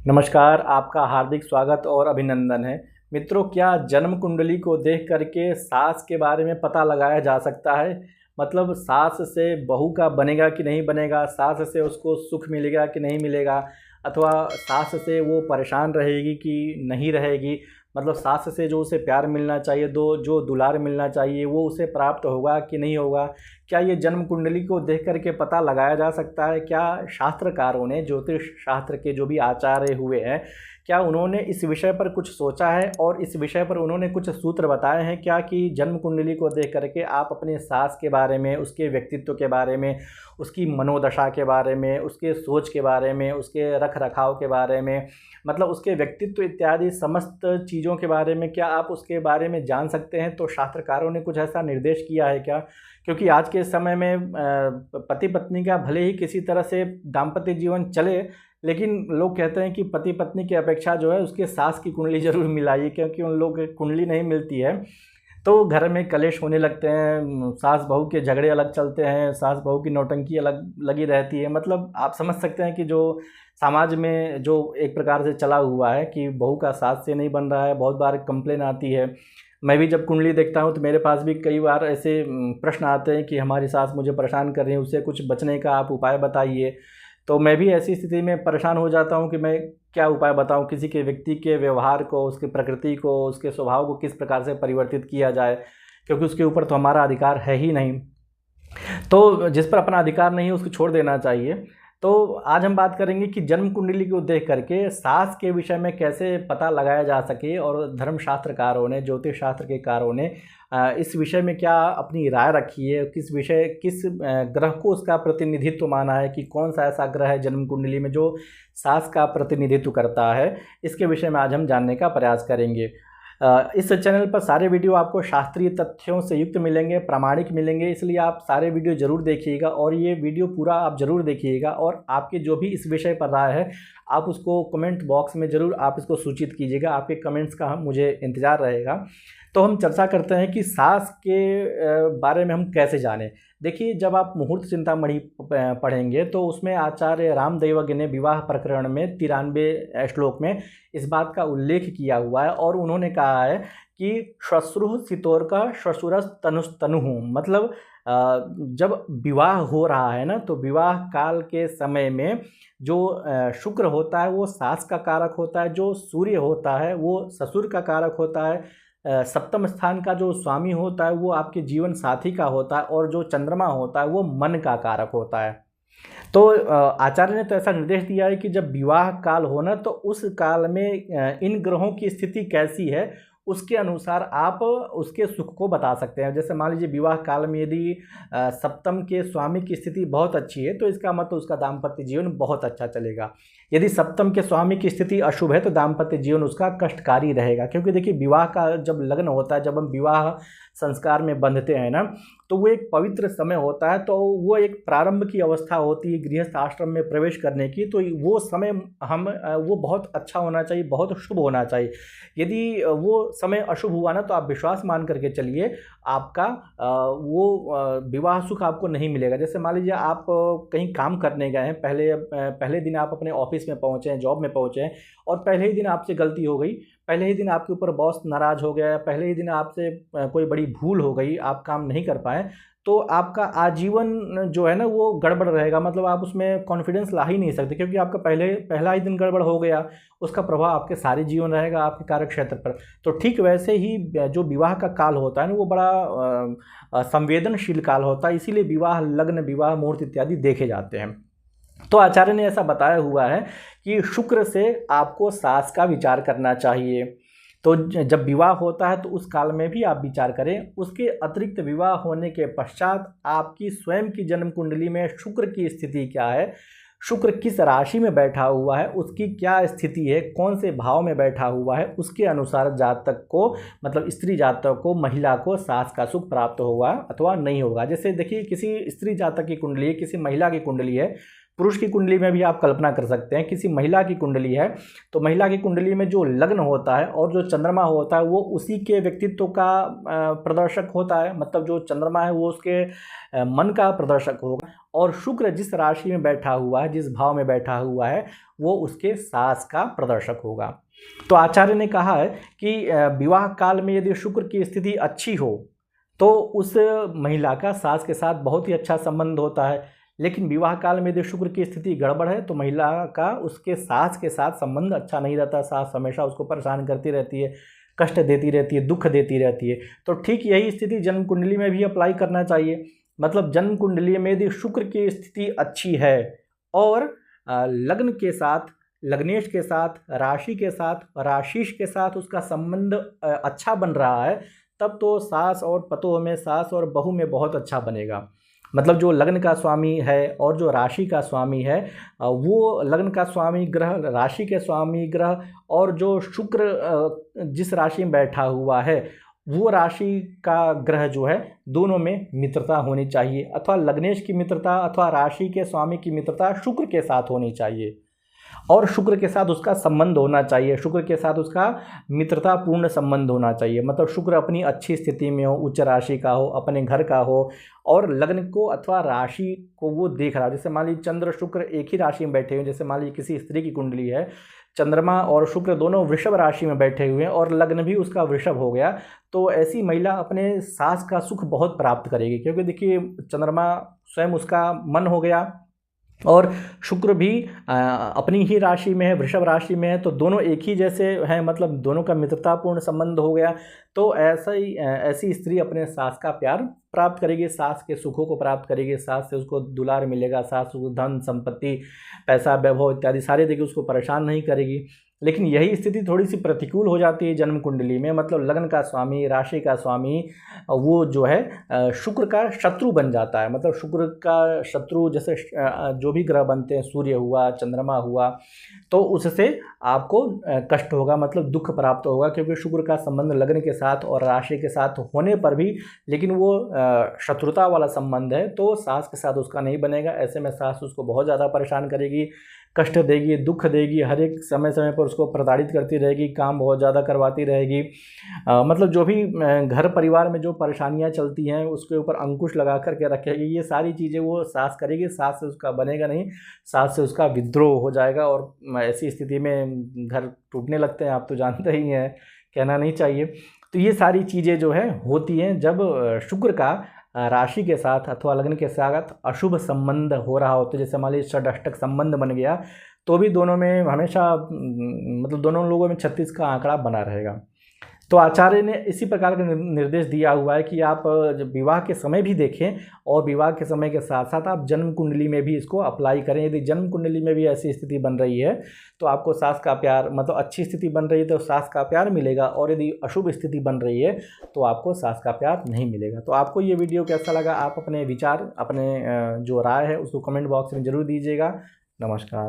नमस्कार, आपका हार्दिक स्वागत और अभिनंदन है। मित्रों, क्या जन्म कुंडली को देख करके सास के बारे में पता लगाया जा सकता है? मतलब सास से बहू का बनेगा कि नहीं बनेगा, सास से उसको सुख मिलेगा कि नहीं मिलेगा, अथवा सास से वो परेशान रहेगी कि नहीं रहेगी। मतलब सास से जो उसे प्यार मिलना चाहिए, जो दुलार मिलना चाहिए, वो उसे प्राप्त होगा कि नहीं होगा। क्या ये जन्म कुंडली को देख करके पता लगाया जा सकता है? क्या शास्त्रकारों ने, ज्योतिष शास्त्र के जो भी आचार्य हुए हैं, क्या उन्होंने इस विषय पर कुछ सोचा है और इस विषय पर उन्होंने कुछ सूत्र बताए हैं क्या कि जन्म कुंडली को देख करके आप अपने सास के बारे में, उसके व्यक्तित्व के बारे में, उसकी मनोदशा के बारे में, उसके सोच के बारे में, उसके रख रखाव के बारे में, मतलब उसके व्यक्तित्व इत्यादि समस्त चीज़ों के बारे में क्या आप उसके बारे में जान सकते हैं? तो शास्त्रकारों ने कुछ ऐसा निर्देश किया है क्या? क्योंकि आज के समय में पति पत्नी का भले ही किसी तरह से दाम्पत्य जीवन चले, लेकिन लोग कहते हैं कि पति पत्नी की अपेक्षा जो है उसके सास की कुंडली ज़रूर मिलाइए, क्योंकि उन लोग की कुंडली नहीं मिलती है तो घर में कलेश होने लगते हैं, सास बहू के झगड़े अलग चलते हैं, सास बहू की नौटंकी अलग लगी रहती है। मतलब आप समझ सकते हैं कि जो समाज में जो एक प्रकार से चला हुआ है कि बहू का सास से नहीं बन रहा है, बहुत बार कंप्लेन आती है। मैं भी जब कुंडली देखता हूँ तो मेरे पास भी कई बार ऐसे प्रश्न आते हैं कि हमारी सास मुझे परेशान कर रही है, उससे कुछ बचने का आप उपाय बताइए। तो मैं भी ऐसी स्थिति में परेशान हो जाता हूँ कि मैं क्या उपाय बताऊँ, किसी के व्यक्ति के व्यवहार को, उसकी प्रकृति को, उसके स्वभाव को किस प्रकार से परिवर्तित किया जाए, क्योंकि उसके ऊपर तो हमारा अधिकार है ही नहीं। तो जिस पर अपना अधिकार नहीं है उसको छोड़ देना चाहिए। तो आज हम बात करेंगे कि जन्म कुंडली को देख करके सास के विषय में कैसे पता लगाया जा सके, और धर्मशास्त्रकारों ने, ज्योतिष शास्त्र के कारों ने इस विषय में क्या अपनी राय रखी है, किस ग्रह को उसका प्रतिनिधित्व माना है कि कौन सा ऐसा ग्रह है जन्म कुंडली में जो सास का प्रतिनिधित्व करता है। इसके विषय में आज हम जानने का प्रयास करेंगे। इस चैनल पर सारे वीडियो आपको शास्त्रीय तथ्यों से युक्त मिलेंगे, प्रामाणिक मिलेंगे, इसलिए आप सारे वीडियो ज़रूर देखिएगा और ये वीडियो पूरा आप ज़रूर देखिएगा। और आपके जो भी इस विषय पर राय है आप उसको कमेंट बॉक्स में ज़रूर आप इसको सूचित कीजिएगा, आपके कमेंट्स का मुझे इंतज़ार रहेगा। तो हम चर्चा करते हैं कि सास के बारे में हम कैसे जानें। देखिए, जब आप मुहूर्त चिंतामणि पढ़ेंगे तो उसमें आचार्य रामदैवज्ञ ने विवाह प्रकरण में 93 श्लोक में इस बात का उल्लेख किया हुआ है, और उन्होंने कहा है कि श्वश्रुः सितोर्का श्वशुरस् तनुस्तनुः। मतलब जब विवाह हो रहा है ना, तो विवाह काल के समय में जो शुक्र होता है वो सास का कारक होता है, जो सूर्य होता है वो ससुर का कारक होता है, सप्तम स्थान का जो स्वामी होता है वो आपके जीवन साथी का होता है, और जो चंद्रमा होता है वो मन का कारक होता है। तो आचार्य ने तो ऐसा निर्देश दिया है कि जब विवाह काल हो ना, तो उस काल में इन ग्रहों की स्थिति कैसी है उसके अनुसार आप उसके सुख को बता सकते हैं। जैसे मान लीजिए विवाह काल में यदि सप्तम के स्वामी की स्थिति बहुत अच्छी है तो इसका मतलब उसका दाम्पत्य जीवन बहुत अच्छा चलेगा। यदि सप्तम के स्वामी की स्थिति अशुभ है तो दाम्पत्य जीवन उसका कष्टकारी रहेगा। क्योंकि देखिए, विवाह का जब लग्न होता है, जब हम विवाह संस्कार में बंधते हैं ना, तो वो एक पवित्र समय होता है, तो वो एक प्रारंभ की अवस्था होती है गृहस्थ आश्रम में प्रवेश करने की। तो वो समय वो बहुत अच्छा होना चाहिए, बहुत शुभ होना चाहिए। यदि वो समय अशुभ हुआ ना, तो आप विश्वास मान करके चलिए, आपका वो विवाह सुख आपको नहीं मिलेगा। जैसे मान लीजिए आप कहीं काम करने गए हैं, पहले दिन आप अपने ऑफिस में पहुँचे हैं, जॉब में पहुँचे हैं, और पहले ही दिन आपसे गलती हो गई, पहले ही दिन आपके ऊपर बॉस नाराज़ हो गया, पहले ही दिन आपसे कोई बड़ी भूल हो गई, आप काम नहीं कर पाए, तो आपका आजीवन जो है ना वो गड़बड़ रहेगा। मतलब आप उसमें कॉन्फिडेंस ला ही नहीं सकते, क्योंकि आपका पहला ही दिन गड़बड़ हो गया, उसका प्रभाव आपके सारे जीवन रहेगा आपके कार्य क्षेत्र पर। तो ठीक वैसे ही जो विवाह का काल होता है ना, वो बड़ा संवेदनशील काल होता है, इसीलिए विवाह लग्न, विवाह मुहूर्त इत्यादि देखे जाते हैं। तो आचार्य ने ऐसा बताया हुआ है कि शुक्र से आपको सास का विचार करना चाहिए। तो जब विवाह होता है तो उस काल में भी आप विचार करें। उसके अतिरिक्त विवाह होने के पश्चात आपकी स्वयं की जन्म कुंडली में शुक्र की स्थिति क्या है, शुक्र किस राशि में बैठा हुआ है, उसकी क्या स्थिति है, कौन से भाव में बैठा हुआ है, उसके अनुसार जातक को, मतलब स्त्री जातक को, महिला को सास का सुख प्राप्त होगा अथवा नहीं होगा। जैसे देखिए, किसी स्त्री जातक की कुंडली है, किसी महिला की कुंडली है, पुरुष की कुंडली में भी आप कल्पना कर सकते हैं, किसी महिला की कुंडली है तो महिला की कुंडली में जो लग्न होता है और जो चंद्रमा होता है वो उसी के व्यक्तित्व का प्रदर्शक होता है। मतलब जो चंद्रमा है वो उसके मन का प्रदर्शक होगा, और शुक्र जिस राशि में बैठा हुआ है, जिस भाव में बैठा हुआ है, वो उसके सास का प्रदर्शक होगा। तो आचार्य ने कहा है कि विवाह काल में यदि शुक्र की स्थिति अच्छी हो तो उस महिला का सास के साथ बहुत ही अच्छा संबंध होता है, लेकिन विवाह काल में यदि शुक्र की स्थिति गड़बड़ है तो महिला का उसके सास के साथ संबंध अच्छा नहीं रहता। सास हमेशा उसको परेशान करती रहती है, कष्ट देती रहती है, दुख देती रहती है। तो ठीक यही स्थिति जन्म कुंडली में भी अप्लाई करना चाहिए। मतलब जन्म कुंडली में यदि शुक्र की स्थिति अच्छी है और लग्न के साथ, लग्नेश के साथ, राशि के साथ, राशिश के साथ उसका संबंध अच्छा बन रहा है, तब तो सास और पतोह में, सास और बहू में बहुत अच्छा बनेगा। मतलब जो लग्न का स्वामी है और जो राशि का स्वामी है, वो लग्न का स्वामी ग्रह, राशि के स्वामी ग्रह, और जो शुक्र जिस राशि में बैठा हुआ है वो राशि का ग्रह जो है, दोनों में मित्रता होनी चाहिए, अथवा लग्नेश की मित्रता अथवा राशि के स्वामी की मित्रता शुक्र के साथ होनी चाहिए, और शुक्र के साथ उसका संबंध होना चाहिए, शुक्र के साथ उसका मित्रतापूर्ण संबंध होना चाहिए। मतलब शुक्र अपनी अच्छी स्थिति में हो, उच्च राशि का हो, अपने घर का हो, और लग्न को अथवा राशि को वो देख रहा है। जैसे मान लीजिए चंद्र शुक्र एक ही राशि में बैठे हुए, जैसे मान लीजिए किसी स्त्री की कुंडली है, चंद्रमा और शुक्र दोनों वृषभ राशि में बैठे हुए हैं और लग्न भी उसका वृषभ हो गया, तो ऐसी महिला अपने सास का सुख बहुत प्राप्त करेगी। क्योंकि देखिए चंद्रमा स्वयं उसका मन हो गया और शुक्र भी अपनी ही राशि में है, वृषभ राशि में है, तो दोनों एक ही जैसे हैं, मतलब दोनों का मित्रतापूर्ण संबंध हो गया। तो ऐसा ही ऐसी स्त्री अपने सास का प्यार प्राप्त करेगी, सास के सुखों को प्राप्त करेगी, सास से उसको दुलार मिलेगा, सास उसको धन संपत्ति, पैसा, वैभव इत्यादि सारे देगी, उसको परेशान नहीं करेगी। लेकिन यही स्थिति थोड़ी सी प्रतिकूल हो जाती है जन्म कुंडली में। मतलब लग्न का स्वामी, राशि का स्वामी, वो जो है शुक्र का शत्रु बन जाता है। मतलब शुक्र का शत्रु जैसे जो भी ग्रह बनते हैं, सूर्य हुआ, चंद्रमा हुआ, तो उससे आपको कष्ट होगा, मतलब दुख प्राप्त होगा, क्योंकि शुक्र का संबंध लग्न के साथ और राशि के साथ होने पर भी, लेकिन वो शत्रुता वाला संबंध है, तो सास के साथ उसका नहीं बनेगा। ऐसे में सास उसको बहुत ज़्यादा परेशान करेगी, कष्ट देगी, दुख देगी, हर एक समय समय पर उसको प्रताड़ित करती रहेगी, काम बहुत ज़्यादा करवाती रहेगी। मतलब जो भी घर परिवार में जो परेशानियां चलती हैं उसके ऊपर अंकुश लगा करके रखेगी। ये सारी चीज़ें वो सास करेगी, सास से उसका बनेगा नहीं, सास से उसका विद्रोह हो जाएगा, और ऐसी स्थिति में घर टूटने लगते हैं। आप तो जानते ही हैं, कहना नहीं चाहिए। तो ये सारी चीज़ें जो है होती हैं जब शुक्र का राशि के साथ अथवा लग्न के साथ अशुभ संबंध हो रहा हो। तो जैसे मान लीजिए षडाष्टक संबंध बन गया तो भी दोनों में हमेशा मतलब दोनों लोगों में 36 का आंकड़ा बना रहेगा। तो आचार्य ने इसी प्रकार का निर्देश दिया हुआ है कि आप जब विवाह के समय भी देखें और विवाह के समय के साथ साथ आप जन्म कुंडली में भी इसको अप्लाई करें। यदि जन्म कुंडली में भी ऐसी स्थिति बन रही है तो आपको सास का प्यार, मतलब अच्छी स्थिति बन रही है तो सास का प्यार मिलेगा, और यदि अशुभ स्थिति बन रही है तो आपको सास का प्यार नहीं मिलेगा। तो आपको ये वीडियो कैसा लगा, आप अपने विचार, अपने जो राय है उसको कमेंट बॉक्स में ज़रूर दीजिएगा। नमस्कार।